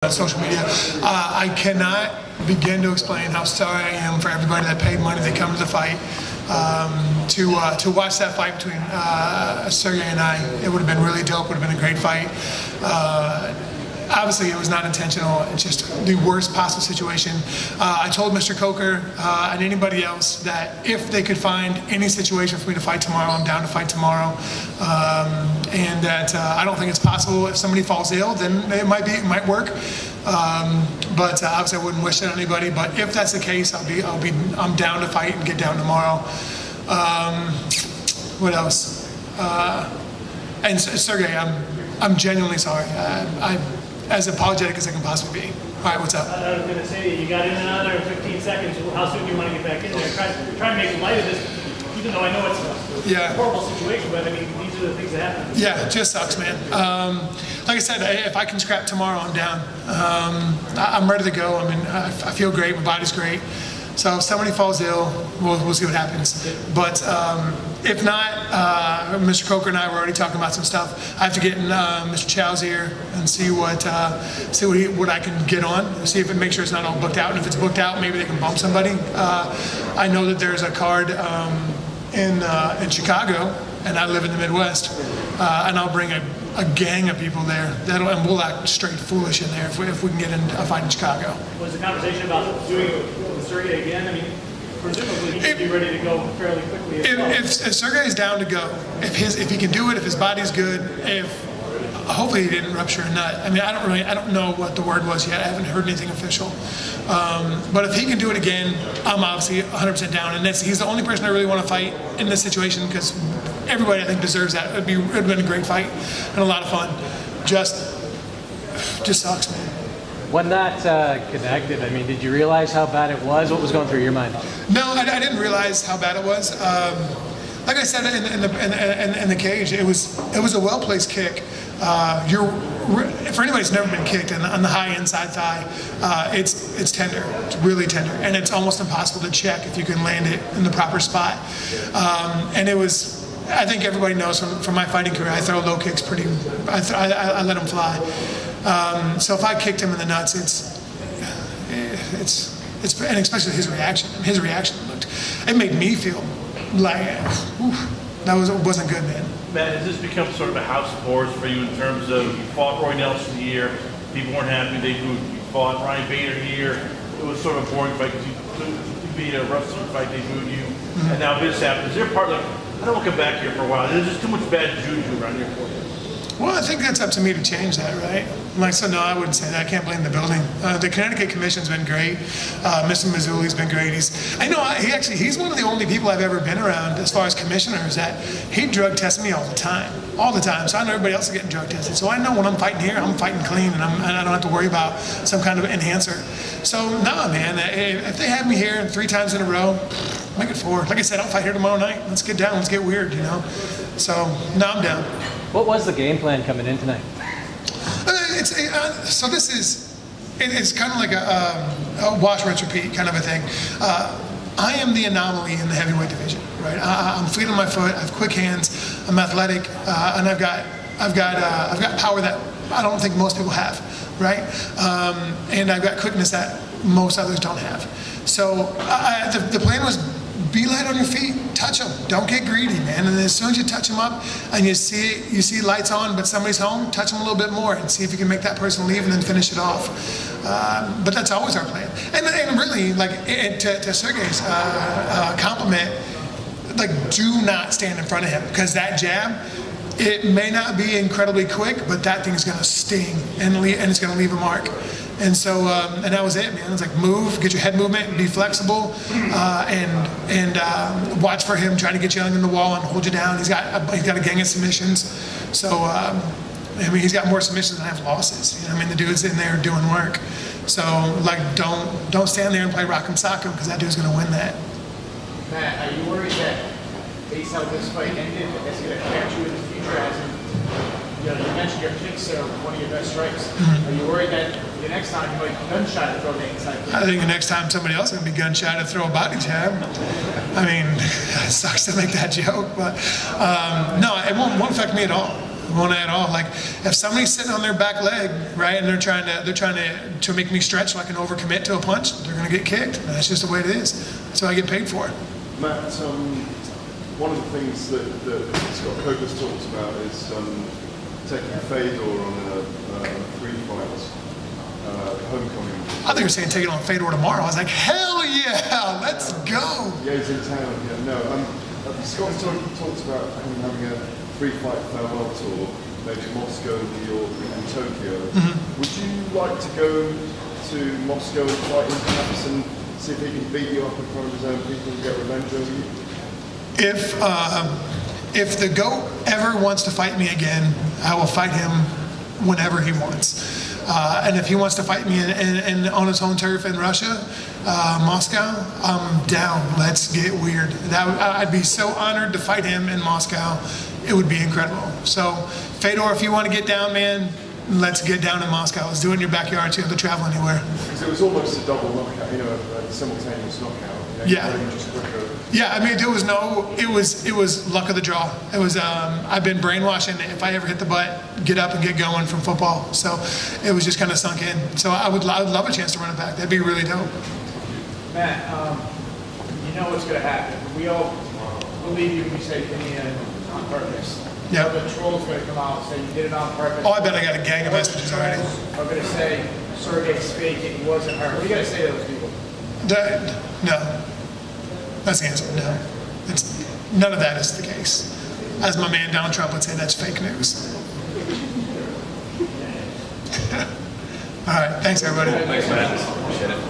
on social media. I cannot begin to explain how sorry I am for everybody that paid money to come to the fight. To watch that fight between Sergey and I, it would have been really dope. Would have been a great fight. Obviously, it was not intentional. It's just the worst possible situation. I told Mr. Coker and anybody else that if they could find any situation for me to fight tomorrow, I'm down to fight tomorrow. And that I don't think it's possible. If somebody falls ill, then it might work. But obviously, I wouldn't wish it on anybody. But if that's the case, I'm down to fight and get down tomorrow. What else? And Sergey, I'm genuinely sorry. I'm as apologetic as I can possibly be. All right, what's up? I was going to say, you got in another 15 seconds. How soon do you want to get back in there? Try and make light of this, even though I know it's a horrible situation, but I mean, these are the things that happen. Yeah, it just sucks, man. Like I said, if I can scrap tomorrow, I'm down. I'm ready to go. I mean, I feel great. My body's great. So if somebody falls ill, we'll see what happens. But if not, Mr. Coker and I were already talking about some stuff. I have to get in Mr. Chow's ear and see what I can get on. See if it makes sure it's not all booked out. And if it's booked out, maybe they can bump somebody. I know that there's a card in Chicago, and I live in the Midwest, and I'll bring a gang of people there, and we'll act straight foolish in there if we can get in a fight in Chicago. Was the conversation about doing it with Sergey again? I mean, presumably he should be ready to go fairly quickly as well. If Sergey's down to go, if he can do it, if his body's good, hopefully he didn't rupture a nut. I mean, I don't know what the word was yet. I haven't heard anything official. But if he can do it again, I'm obviously 100% down. And he's the only person I really want to fight in this situation because everybody I think deserves that. It'd have been a great fight and a lot of fun. Just sucks, man. When that connected, I mean, did you realize how bad it was? What was going through your mind? No, I didn't realize how bad it was. Like I said in the cage, it was a well-placed kick. For anybody who's never been kicked on the high inside thigh, it's tender. It's really tender, and it's almost impossible to check if you can land it in the proper spot. And it was. I think everybody knows from my fighting career, I throw low kicks pretty. I let them fly. So if I kicked him in the nuts, it's and especially his reaction. His reaction it made me feel like that wasn't good, man. Matt, has this become sort of a house of horrors for you in terms of you fought Roy Nelson here, people weren't happy, they booed. You fought Ryan Bader here, it was sort of a boring fight because you beat a wrestling fight, they booed you, and now this happened. Is there a part like, I don't want to come back here for a while, there's just too much bad juju around here for you? Well, I think that's up to me to change that, right? So no, I wouldn't say that. I can't blame the building. The Connecticut Commission's been great. Mr. Mazzuli's been great. He's one of the only people I've ever been around as far as commissioners that he drug tests me all the time. So I know everybody else is getting drug tested. So I know when I'm fighting here, I'm fighting clean, and I don't have to worry about some kind of enhancer. So no, man, if they have me here 3 times in a row, make it 4. Like I said, I'll fight here tomorrow night. Let's get down. Let's get weird, you know. So no, I'm down. What was the game plan coming in tonight? So this is, it's kind of like a wash, rinse, repeat kind of a thing. I am the anomaly in the heavyweight division, right? I'm fleet on my foot. I have quick hands. I'm athletic, and I've got power that I don't think most people have, right? And I've got quickness that most others don't have. So the plan was be light on your feet, touch them. Don't get greedy, man. And as soon as you touch them up and you see lights on, but somebody's home, touch them a little bit more and see if you can make that person leave and then finish it off. But that's always our plan. And really, like to Sergey's compliment, like do not stand in front of him because that jab, it may not be incredibly quick, but that thing is going to sting and it's going to leave a mark. And so, and that was it, man. It's like move, get your head movement, be flexible, and watch for him trying to get you in the wall and hold you down. He's got a gang of submissions. So, I mean, he's got more submissions than I have losses. You know, I mean, the dude's in there doing work. So, like, don't stand there and play rock'em sock'em because that dude's going to win that. Matt, are you worried that based on how this fight ended, that that's going to affect you in the future as you mentioned your kicks are one of your best strikes. Mm-hmm. Are you worried that the next time you might gunshot to throw the inside kick? I think the next time somebody else is going to be gunshot to throw a body jab. I mean, it sucks to make that joke, but no, it won't affect me at all. Won't at all. Like if somebody's sitting on their back leg, right, and they're trying to make me stretch so I can overcommit to a punch, they're going to get kicked. And that's just the way it is. That's what I get paid for it. Matt, one of the things that Scott Coker's talked about is taking Fedor on a three-fight homecoming. I think you're saying take it on Fedor tomorrow. I was like, hell yeah, let's go. Yeah, he's in town. Yeah, no. Scott talked about him having a three-fight farewell tour, maybe Moscow, New York, and Tokyo. Mm-hmm. Would you like to go to Moscow and fight him perhaps and see if he can beat you up in front of his own people and get revenge over you? If the GOAT ever wants to fight me again, I will fight him whenever he wants. And if he wants to fight me on his home turf in Russia, Moscow, I'm down. Let's get weird. I'd be so honored to fight him in Moscow. It would be incredible. So, Fedor, if you want to get down, man, let's get down in Moscow. Let's do it in your backyard so you don't have to travel anywhere. Because it was almost a double knockout, a simultaneous knockout. Yeah. Yeah, I mean, it was luck of the draw. It was, I've been brainwashed, and if I ever hit the butt, get up and get going from football. So it was just kind of sunk in. So I would love a chance to run it back. That'd be really dope. Matt, you know what's going to happen. We all believe you when you say Indiana on purpose. Yeah. The troll's going to come out and say you did it on purpose. Oh, I bet I got a gang of messages already. I'm going to say Sergey's faking, he wasn't hurt. What are you going to say to those people? No. That's the answer. No. None of that is the case. As my man Donald Trump would say, that's fake news. All right. Thanks, everybody. Thanks, man. Appreciate it.